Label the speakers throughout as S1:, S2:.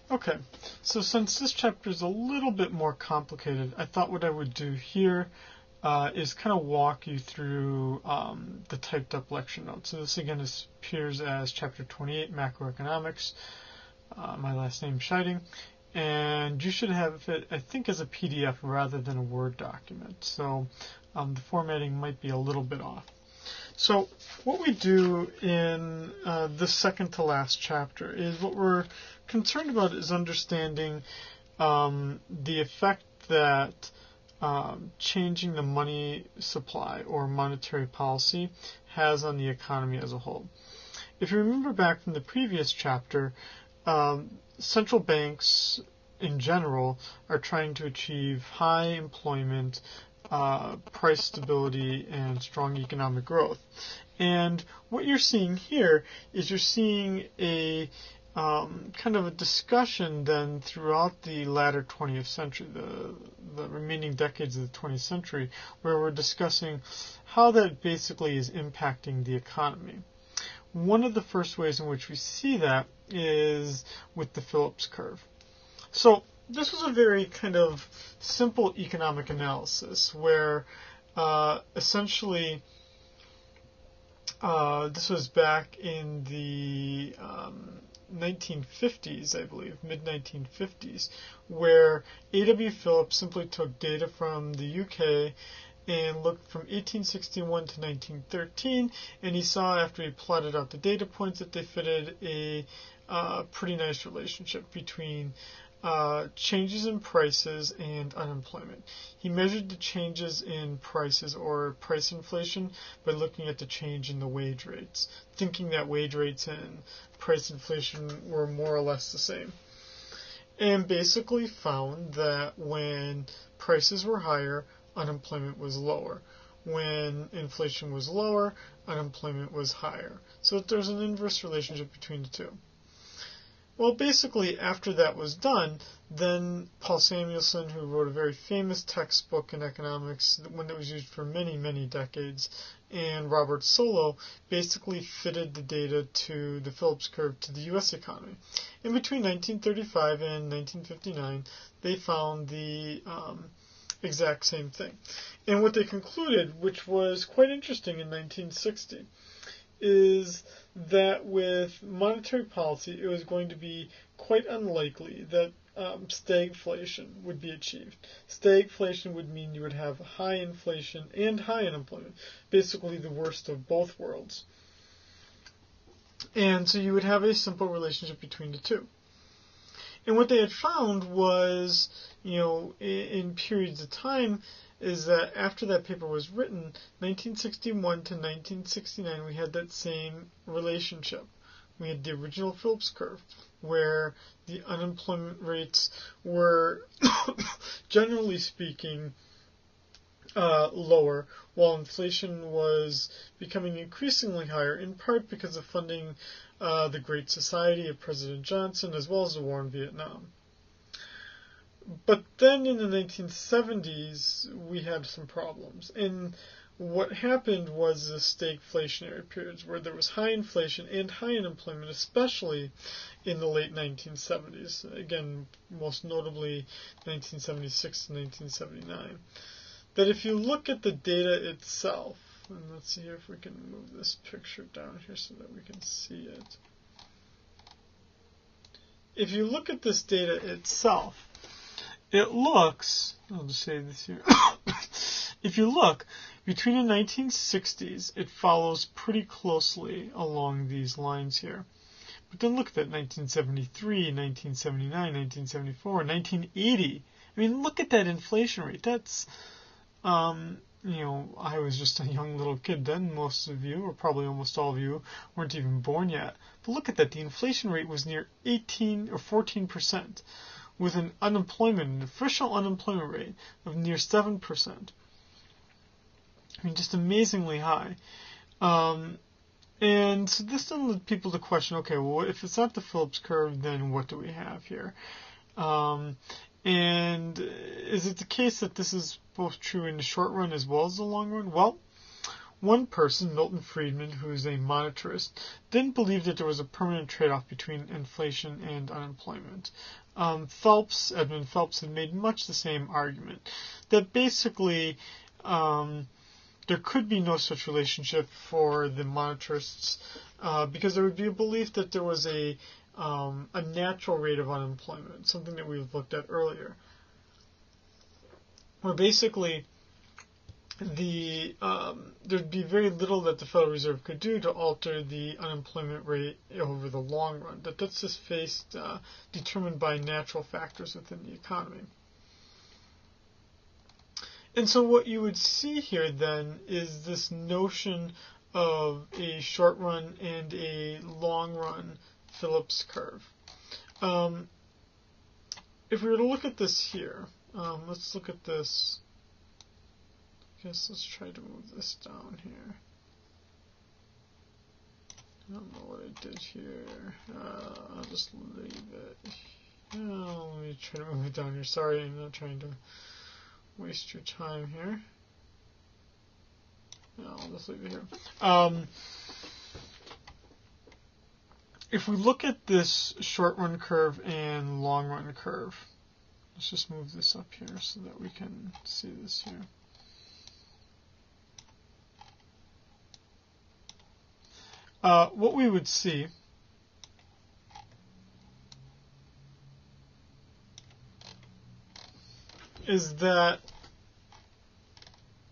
S1: Okay, so since this chapter is a little bit more complicated, I thought what I would do here is kind of walk you through the typed up lecture notes. So this again appears as Chapter 28, Macroeconomics, my last name Scheiding, and you should have it, I think, as a PDF rather than a Word document. So the formatting might be a little bit off. So what we do in the second to last chapter is what we're concerned about is understanding the effect that changing the money supply or monetary policy has on the economy as a whole. If you remember back from the previous chapter, central banks in general are trying to achieve high employment, price stability, and strong economic growth. And what you're seeing here is you're seeing a kind of a discussion then throughout the latter 20th century, the remaining decades of the 20th century, where we're discussing how that basically is impacting the economy. One of the first ways in which we see that is with the Phillips curve. So this was a very kind of simple economic analysis where essentially this was back in the 1950s, I believe, mid-1950s, where A.W. Phillips simply took data from the UK and looked from 1861 to 1913, and he saw, after he plotted out the data points, that they fitted a pretty nice relationship between changes in prices and unemployment. He measured the changes in prices or price inflation by looking at the change in the wage rates, thinking that wage rates and price inflation were more or less the same. And basically found that when prices were higher, unemployment was lower. When inflation was lower, unemployment was higher. So there's an inverse relationship between the two. Well, basically, after that was done, then Paul Samuelson, who wrote a very famous textbook in economics, one that was used for many, many decades, and Robert Solow basically fitted the data to the Phillips curve to the U.S. economy. In between 1935 and 1959, they found the exact same thing. And what they concluded, which was quite interesting in 1960, is that with monetary policy, it was going to be quite unlikely that stagflation would be achieved. Stagflation would mean you would have high inflation and high unemployment, basically the worst of both worlds. And so you would have a simple relationship between the two. And what they had found was, in periods of time, is that after that paper was written, 1961 to 1969, we had that same relationship. We had the original Phillips curve, where the unemployment rates were, generally speaking, lower, while inflation was becoming increasingly higher, in part because of funding the Great Society of President Johnson, as well as the war in Vietnam. But then in the 1970s, we had some problems. And what happened was the stagflationary periods where there was high inflation and high unemployment, especially in the late 1970s. Again, most notably 1976 to 1979. That if you look at the data itself, and let's see here if we can move this picture down here so that we can see it. If you look at this data itself, it looks, I'll just say this here, if you look, between the 1960s, it follows pretty closely along these lines here. But then look at that, 1973, 1979, 1974, 1980. I mean, look at that inflation rate. That's, I was just a young little kid then. Most of you, or probably almost all of you, weren't even born yet. But look at that. The inflation rate was near 18 or 14%, with an official unemployment rate of near 7%. I mean, just amazingly high. And so this then led people to question, okay, well, if it's not the Phillips curve, then what do we have here? And is it the case that this is both true in the short run as well as the long run? Well, One person, Milton Friedman, who is a monetarist, didn't believe that there was a permanent trade-off between inflation and unemployment. Edmund Phelps had made much the same argument, that basically there could be no such relationship for the monetarists because there would be a belief that there was a natural rate of unemployment, something that we've looked at earlier, where basically there'd be very little that the Federal Reserve could do to alter the unemployment rate over the long run. That's just determined by natural factors within the economy. And so what you would see here then is this notion of a short run and a long run Phillips curve. If we were to look at this here, let's look at this. I guess let's try to move this down here. I don't know what I did here. I'll just leave it. Let me try to move it down here. Sorry, I'm not trying to waste your time here. No, I'll just leave it here. If we look at this short run curve and long run curve, let's just move this up here so that we can see this here. What we would see is that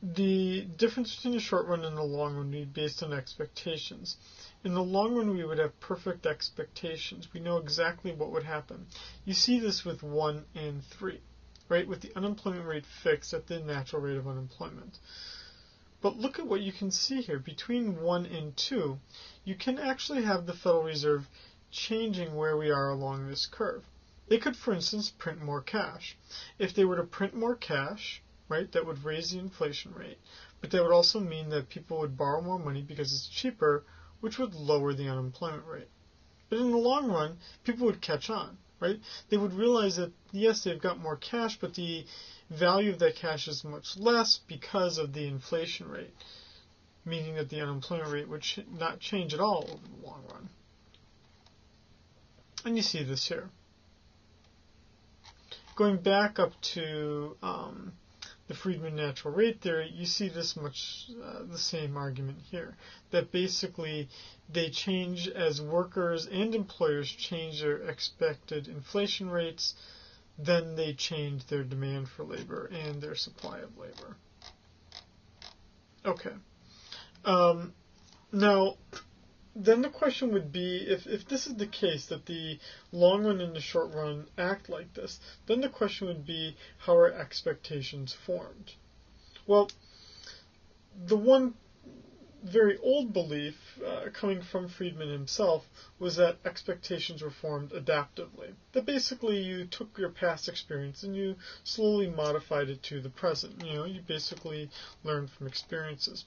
S1: the difference between the short run and the long run would be based on expectations. In the long run, we would have perfect expectations. We know exactly what would happen. You see this with 1 and 3, right? With the unemployment rate fixed at the natural rate of unemployment. But look at what you can see here. Between 1 and 2, you can actually have the Federal Reserve changing where we are along this curve. They could, for instance, print more cash. If they were to print more cash, right, that would raise the inflation rate. But that would also mean that people would borrow more money because it's cheaper, which would lower the unemployment rate. But in the long run, people would catch on, right? They would realize that, yes, they've got more cash, but the value of that cash is much less because of the inflation rate, meaning that the unemployment rate would not change at all over the long run. And you see this here. Going back up to the Friedman natural rate theory, you see this much the same argument here, that basically they change as workers and employers change their expected inflation rates, then they change their demand for labor and their supply of labor. Okay. Now, then the question would be, if this is the case, that the long run and the short run act like this, then the question would be, how are expectations formed? Well, the one very old belief coming from Friedman himself was that expectations were formed adaptively. That basically you took your past experience and you slowly modified it to the present. You basically learned from experiences.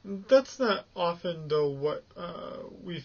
S1: That's not often, though, what we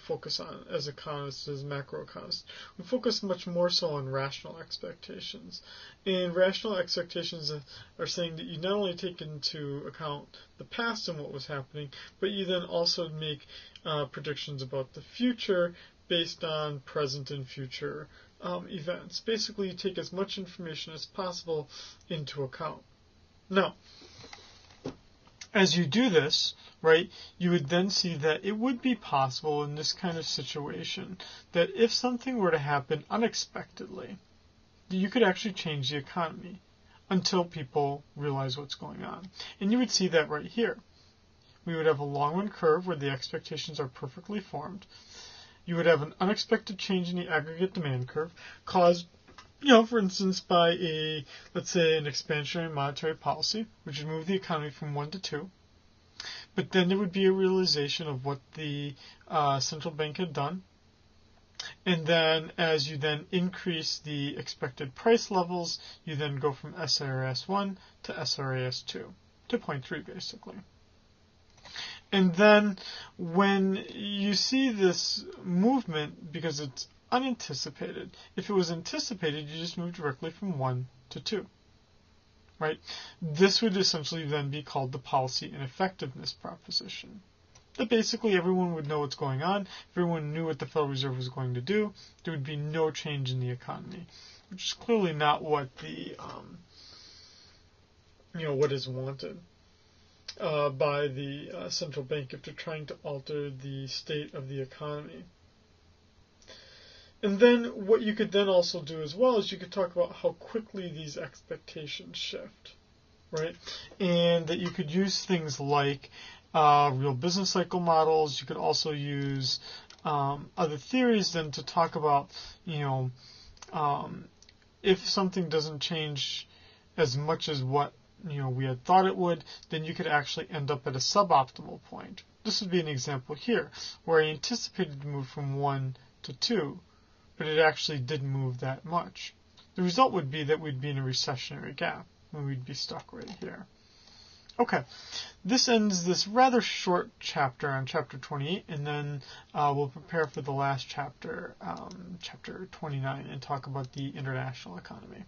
S1: focus on as economists, as macroeconomists. We focus much more so on rational expectations. And rational expectations are saying that you not only take into account the past and what was happening, but you then also make predictions about the future based on present and future events. Basically, you take as much information as possible into account. Now, as you do this, right, you would then see that it would be possible in this kind of situation that if something were to happen unexpectedly, you could actually change the economy until people realize what's going on. And you would see that right here. We would have a long run curve where the expectations are perfectly formed. You would have an unexpected change in the aggregate demand curve caused, for instance, by let's say, an expansionary monetary policy, which would move the economy from 1 to 2. But then there would be a realization of what the central bank had done. And then as you then increase the expected price levels, you then go from SRAS 1 to SRAS 2, to 0.3 basically. And then when you see this movement, because it's unanticipated, if it was anticipated, you just move directly from 1 to 2. right? This would essentially then be called the policy ineffectiveness proposition. That basically everyone would know what's going on, everyone knew what the Federal Reserve was going to do, there would be no change in the economy, which is clearly not what the what is wanted by the central bank if they're trying to alter the state of the economy. And then what you could then also do as well is you could talk about how quickly these expectations shift, right? And that you could use things like real business cycle models. You could also use other theories then to talk about, if something doesn't change as much as what we had thought it would, then you could actually end up at a suboptimal point. This would be an example here, where I anticipated to move from 1 to 2, but it actually didn't move that much. The result would be that we'd be in a recessionary gap, and we'd be stuck right here. Okay, this ends this rather short chapter on Chapter 28, and then we'll prepare for the last chapter, Chapter 29, and talk about the international economy.